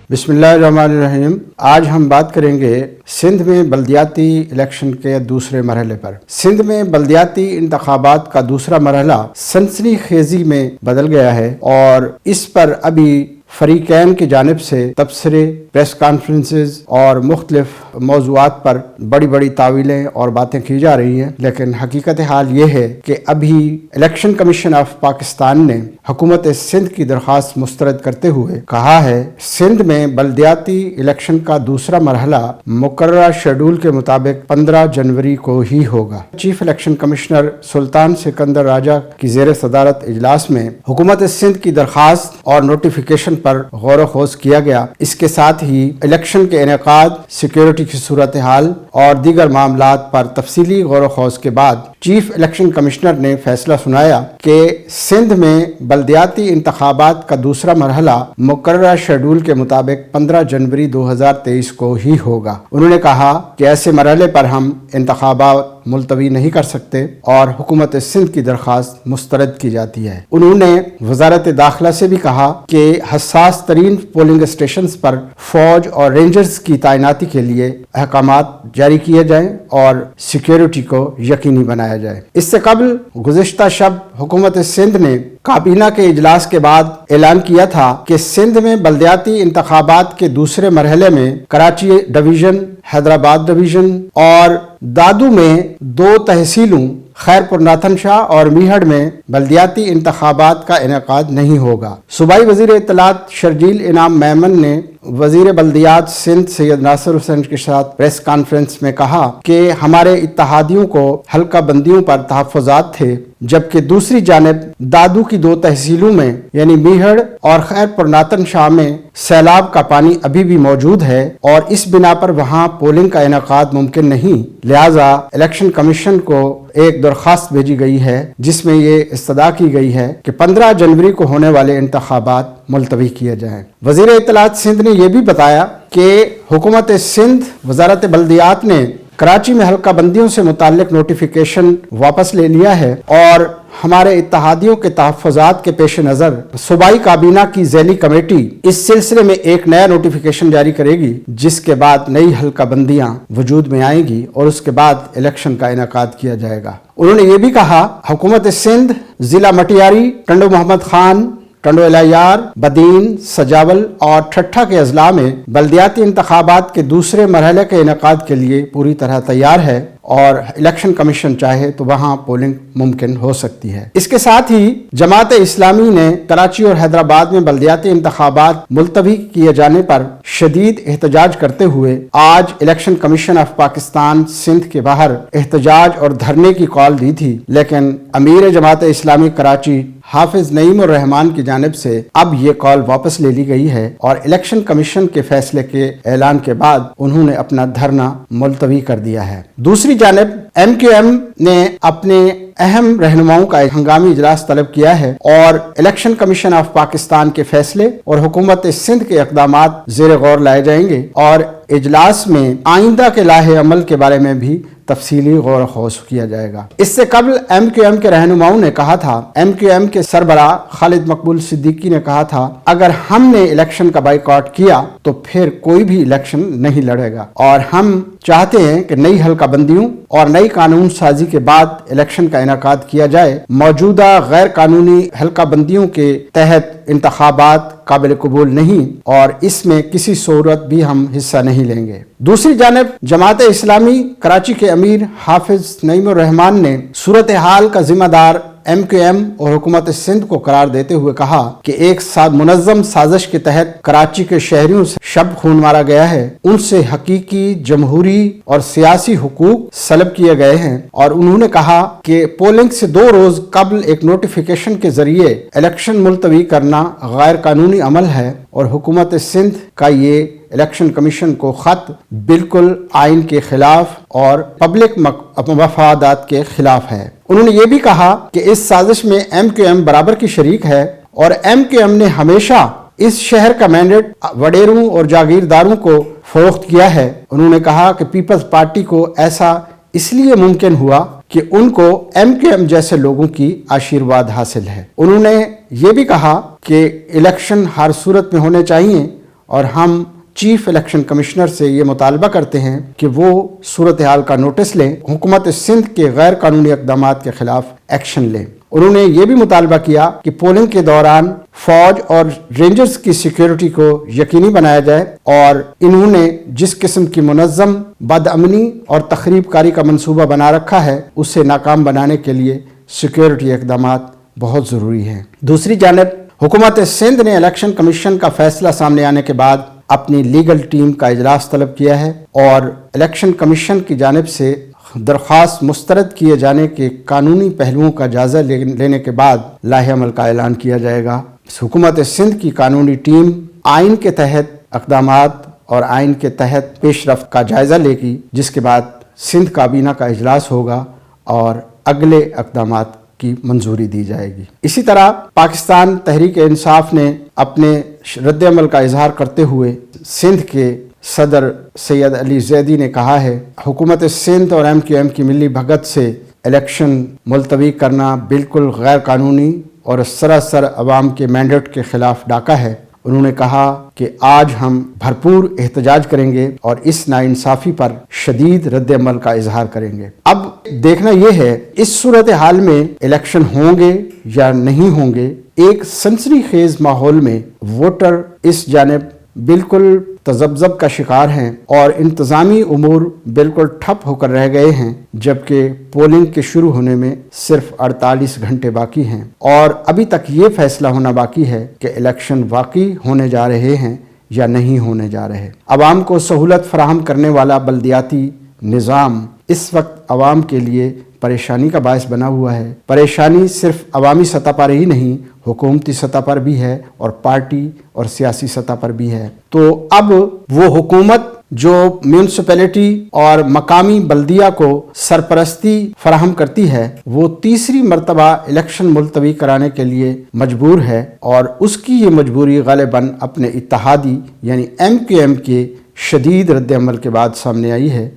बिस्मिल्लाहिर्रहमानिर्रहीम। आज हम बात करेंगे सिंध में बल्दियाती इलेक्शन के दूसरे मरहले पर। सिंध में बल्दियाती इंतखाबात का दूसरा मरहला सनसनीखेजी में बदल गया है और इस पर अभी फरीकैन की जानिब से तबसरे, प्रेस कॉन्फ्रेंसेस और मुख्तलिफ मौज़ूआत पर बड़ी बड़ी तावीलें और बातें की जा रही हैं, लेकिन हकीकत हाल ये है कि अभी इलेक्शन कमीशन ऑफ पाकिस्तान ने हुकूमत सिंध की दरख्वास्त मुस्तरद करते हुए कहा है सिंध में बल्दियाती इलेक्शन का दूसरा मरहला मुकर्रर शेड्यूल के मुताबिक 15 जनवरी को ही होगा। चीफ इलेक्शन कमिश्नर सुल्तान सिकंदर राजा की ज़ेर सदारत इजलास में हुकूमत सिंध की दरख्वास्त और नोटिफिकेशन पर गौर खोज किया गया। इसके साथ ही इलेक्शन के इनेकाद, सिक्योरिटी की सूरत हाल और दीगर मामलात पर तफसीली गौर खोज के बाद चीफ इलेक्शन कमिश्नर ने फैसला सुनाया कि सिंध में बल्दियाती इंतखाबात का दूसरा मरहला मुकर्रर शेड्यूल के मुताबिक 15 जनवरी 2023 को ही होगा। उन्होंने कहा कि ऐसे मरहले पर हम इंतखाबात मुलतवी नहीं कर सकते और हुकूमत सिंध की दरख्वास्त मुस्तरद की जाती है। उन्होंने वजारत दाखिला से भी कहा कि हसास तरीन पोलिंग स्टेशन पर फौज और रेंजर्स की तैनाती के लिए अहकामात जारी किए जाएं और सिक्योरिटी को यकीनी बनाया जाए। इससे कबल गुज़िश्ता शब हुकूमत सिंध ने काबीना के इजलास के बाद ऐलान किया था कि सिंध में बल्दियाती इंतखाबात के दूसरे मरहले में कराची डिवीजन, हैदराबाद डिवीजन और दादू में 2 तहसीलों खैरपुर नाथन शाह और मीहड़ में बल्दियाती इंतखाबात का इनेकाद नहीं होगा। सूबाई वज़ीर इत्तलात शर्जील इनाम मेमन ने वज़ीर बल्दियात सिंध सैयद नासिर हुसैन के साथ प्रेस कॉन्फ्रेंस में कहा कि हमारे इत्तहादियों को हल्का बंदियों पर तहफ़्फ़ुज़ात थे, जबकि दूसरी जानिब दादू की 2 तहसीलों में यानी मीहड़ और खैरपुर नाथन शाह में सैलाब का पानी अभी भी मौजूद है और इस बिना पर वहाँ पोलिंग का इनेकाद मुमकिन नहीं। लिहाजा इलेक्शन कमीशन को एक दरख्वास्त भेजी गई है जिसमें ये इस्तदा की गई है कि 15 जनवरी को होने वाले इंतखाबात मुलतवी किए जाएं। वज़ीर इत्तलात सिंध ने यह भी बताया कि हुकूमत सिंध वजारत बल्दियात ने कराची में हल्का बंदियों से मुताल्लिक नोटिफिकेशन वापस ले लिया है और हमारे इत्तहादियों के तहफ़्फ़ुज़ात के पेश नज़र सूबाई काबीना की ज़ैली कमेटी इस सिलसिले में एक नया नोटिफिकेशन जारी करेगी, जिसके बाद नई हल्का बंदियाँ वजूद में आएंगी और उसके बाद इलेक्शन का इनेकाद किया जाएगा। उन्होंने ये भी कहा हुकूमत सिंध ज़िला मटियारी, टंडो मोहम्मद खान, टंडो इलायार, बदीन, सजावल और ठट्ठा के अजला में बल्दियाती इंतखाबात के दूसरे मरहले के इनेकाद के लिए पूरी तरह तैयार है और इलेक्शन कमीशन चाहे तो वहां पोलिंग मुमकिन हो सकती है। इसके साथ ही जमात इस्लामी ने कराची और हैदराबाद में बल्दियाती इंतखाबात मुलतवी किए जाने पर शदीद एहतजाज करते हुए आज election commission of Pakistan Sindh के बाहर एहतजाज और धरने की कॉल दी थी, लेकिन अमीर जमात इस्लामी कराची हाफिज नईम उर रहमान की जानिब से अब ये कॉल वापस ले ली गई है और इलेक्शन कमीशन के फैसले के ऐलान के बाद उन्होंने अपना धरना मुलतवी कर दिया है। दूसरी जानिब MQM ने अपने अहम रहनुमाओं का हंगामी इजलास तलब किया है और इलेक्शन कमीशन ऑफ पाकिस्तान के फैसले और हुकूमत सिंध के इक़दामात ज़ेर गौर लाए जाएंगे और इजलास में आइंदा के लाहे अमल के बारे में भी तफसीली गौर खोज किया जाएगा। इससे कबल MQM के रहनुमाओं ने कहा था, MQM के सरबरा खालिद मकबूल सिद्दीकी ने कहा था अगर हमने इलेक्शन का बाइकआउट किया तो फिर कोई भी इलेक्शन नहीं लड़ेगा और हम चाहते हैं कि नई हल्का बंदियों और नई कानून साजी के बाद इलेक्शन का इनेकाद किया जाए। मौजूदा गैर कानूनी हल्का बंदियों के तहत इंतखाबात काबिल कबूल नहीं और इसमें किसी सूरत भी हम हिस्सा नहीं लेंगे। दूसरी जानिब जमात इस्लामी कराची के अमीर हाफिज नईम उर रहमान ने सूरत हाल का जिम्मेदार MQM और हुकूमत सिंध को करार देते हुए कहा कि एक मुनज़्ज़म साजिश के तहत कराची के शहरियों से शब खून मारा गया है, उनसे हकीकी जमहूरी और सियासी हुकूक सलब किए गए हैं और उन्होंने कहा कि पोलिंग से 2 रोज कबल एक नोटिफिकेशन के जरिए इलेक्शन मुलतवी करना गैर कानूनी अमल है और हुकूमत सिंध का ये इलेक्शन कमीशन को खत बिल्कुल आइन के खिलाफ और पब्लिक मफादात के खिलाफ है। उन्होंने ये भी कहा कि इस साजिश में MQM बराबर की शरीक है और MQM ने हमेशा इस शहर का मैंडेट वडेरों और जागीरदारों को फरोख्त किया है। उन्होंने कहा कि पीपल्स पार्टी को ऐसा इसलिए मुमकिन हुआ कि उनको MQM जैसे लोगों की आशीर्वाद हासिल है। उन्होंने ये भी कहा कि इलेक्शन हर सूरत में होने चाहिए اور ہم چیف الیکشن کمشنر سے یہ مطالبہ کرتے ہیں کہ وہ صورتحال کا نوٹس لیں، حکومت سندھ کے غیر قانونی اقدامات کے خلاف ایکشن لیں۔ انہوں نے یہ بھی مطالبہ کیا کہ پولنگ کے دوران فوج اور رینجرز کی سیکیورٹی کو یقینی بنایا جائے، اور انہوں نے جس قسم کی منظم بدامنی اور تخریب کاری کا منصوبہ بنا رکھا ہے اسے ناکام بنانے کے لیے سیکیورٹی اقدامات بہت ضروری ہیں۔ دوسری جانب حکومت سندھ نے الیکشن کمیشن کا فیصلہ سامنے آنے کے بعد اپنی لیگل ٹیم کا اجلاس طلب کیا ہے، اور الیکشن کمیشن کی جانب سے درخواست مسترد کیے جانے کے قانونی پہلوؤں کا جائزہ لینے کے بعد لائحہ عمل کا اعلان کیا جائے گا۔ حکومت سندھ کی قانونی ٹیم آئین کے تحت اقدامات اور آئین کے تحت پیش رفت کا جائزہ لے گی، جس کے بعد سندھ کابینہ کا اجلاس ہوگا اور اگلے اقدامات کی منظوری دی جائے گی۔ اسی طرح پاکستان تحریک انصاف نے اپنے رد عمل کا اظہار کرتے ہوئے سندھ کے صدر سید علی زیدی نے کہا ہے، حکومت سندھ اور MQM کی ملی بھگت سے الیکشن ملتوی کرنا بالکل غیر قانونی اور سراسر عوام کے مینڈیٹ کے خلاف ڈاکہ ہے۔ انہوں نے کہا کہ آج ہم بھرپور احتجاج کریں گے اور اس ناانصافی پر شدید رد عمل کا اظہار کریں گے۔ اب دیکھنا یہ ہے اس صورتحال میں الیکشن ہوں گے یا نہیں ہوں گے۔ ایک سنسنی خیز ماحول میں ووٹر اس جانب بالکل تذبذب کا شکار ہیں اور انتظامی امور بالکل ٹھپ ہو کر رہ گئے ہیں، جبکہ پولنگ کے شروع ہونے میں صرف 48 گھنٹے باقی ہیں، اور ابھی تک یہ فیصلہ ہونا باقی ہے کہ الیکشن واقعی ہونے جا رہے ہیں یا نہیں ہونے جا رہے۔ عوام کو سہولت فراہم کرنے والا بلدیاتی نظام اس وقت عوام کے لیے پریشانی کا باعث بنا ہوا ہے۔ پریشانی صرف عوامی سطح پر ہی نہیں، حکومتی سطح پر بھی ہے اور پارٹی اور سیاسی سطح پر بھی ہے۔ تو اب وہ حکومت جو میونسپلٹی اور مقامی بلدیہ کو سرپرستی فراہم کرتی ہے، وہ تیسری مرتبہ الیکشن ملتوی کرانے کے لیے مجبور ہے، اور اس کی یہ مجبوری غالباً اپنے اتحادی یعنی MQM کے شدید رد عمل کے بعد سامنے آئی ہے۔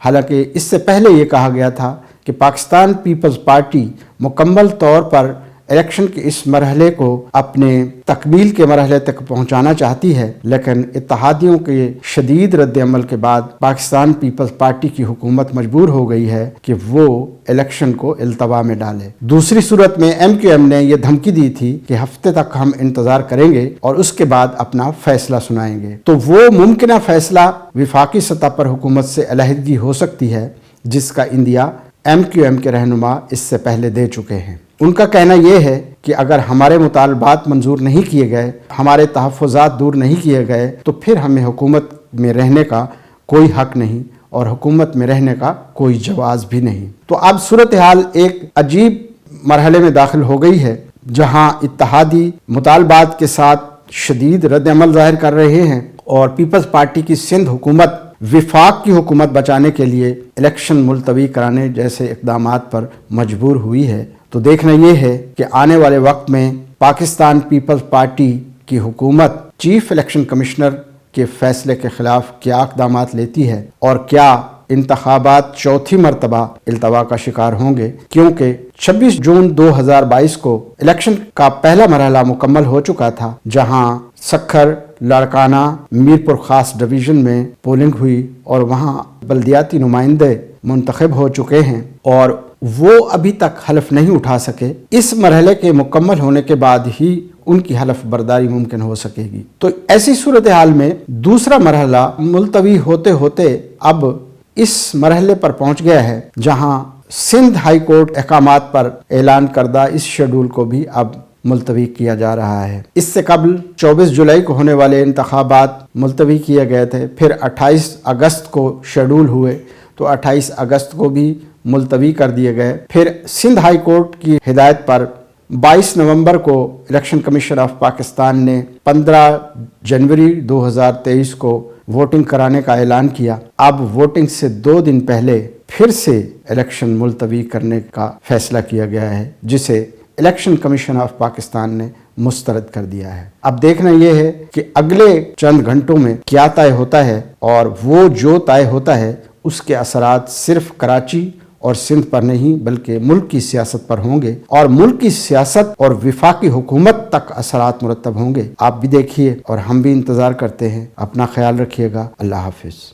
حالانکہ اس سے پہلے یہ کہا گیا تھا کہ پاکستان پیپلز پارٹی مکمل طور پر الیکشن کے اس مرحلے کو اپنے تکمیل کے مرحلے تک پہنچانا چاہتی ہے، لیکن اتحادیوں کے شدید رد عمل کے بعد پاکستان پیپلز پارٹی کی حکومت مجبور ہو گئی ہے کہ وہ الیکشن کو التوا میں ڈالے۔ دوسری صورت میں MQM نے یہ دھمکی دی تھی کہ ہفتے تک ہم انتظار کریں گے اور اس کے بعد اپنا فیصلہ سنائیں گے۔ تو وہ ممکنہ فیصلہ وفاقی سطح پر حکومت سے علیحدگی ہو سکتی ہے، جس کا اندیا MQM کے رہنما اس سے پہلے دے چکے ہیں۔ ان کا کہنا یہ ہے کہ اگر ہمارے مطالبات منظور نہیں کیے گئے، ہمارے تحفظات دور نہیں کیے گئے، تو پھر ہمیں حکومت میں رہنے کا کوئی حق نہیں اور حکومت میں رہنے کا کوئی جواز بھی نہیں۔ تو اب صورتحال ایک عجیب مرحلے میں داخل ہو گئی ہے، جہاں اتحادی مطالبات کے ساتھ شدید رد عمل ظاہر کر رہے ہیں اور پیپلز پارٹی کی سندھ حکومت وفاق کی حکومت بچانے کے لیے الیکشن ملتوی کرانے جیسے اقدامات پر مجبور ہوئی ہے۔ تو دیکھنا یہ ہے کہ آنے والے وقت میں پاکستان پیپلز پارٹی کی حکومت چیف الیکشن کمشنر کے فیصلے کے خلاف کیا اقدامات لیتی ہے، اور کیا انتخابات چوتھی مرتبہ التوا کا شکار ہوں گے، کیونکہ 26 جون 2022 کو الیکشن کا پہلا مرحلہ مکمل ہو چکا تھا، جہاں سکھر، لاڑکانہ، میرپور خاص ڈویژن میں پولنگ ہوئی اور وہاں بلدیاتی نمائندے منتخب ہو چکے ہیں اور وہ ابھی تک حلف نہیں اٹھا سکے۔ اس مرحلے کے مکمل ہونے کے بعد ہی ان کی حلف برداری ممکن ہو سکے گی۔ تو ایسی صورتحال میں دوسرا مرحلہ ملتوی ہوتے ہوتے اب اس مرحلے پر پہنچ گیا ہے، جہاں سندھ ہائی کورٹ احکامات پر اعلان کردہ اس شیڈول کو بھی اب ملتوی کیا جا رہا ہے۔ اس سے قبل 24 جولائی کو ہونے والے انتخابات ملتوی کیے گئے تھے، پھر 28 اگست کو شیڈول ہوئے تو 28 اگست کو بھی ملتوی کر دیے گئے۔ پھر سندھ ہائی کورٹ کی ہدایت پر 22 نومبر کو الیکشن کمیشن آف پاکستان نے 15 جنوری 2023 کو ووٹنگ کرانے کا اعلان کیا۔ اب ووٹنگ سے 2 دن پہلے پھر سے الیکشن ملتوی کرنے کا فیصلہ کیا گیا ہے، جسے الیکشن کمیشن آف پاکستان نے مسترد کر دیا ہے۔ اب دیکھنا یہ ہے کہ اگلے چند گھنٹوں میں کیا طے ہوتا ہے، اور وہ جو طے ہوتا ہے اس کے اثرات صرف کراچی اور سندھ پر نہیں بلکہ ملک کی سیاست پر ہوں گے، اور ملک کی سیاست اور وفاقی حکومت تک اثرات مرتب ہوں گے۔ آپ بھی دیکھیے اور ہم بھی انتظار کرتے ہیں۔ اپنا خیال رکھیے گا۔ اللہ حافظ۔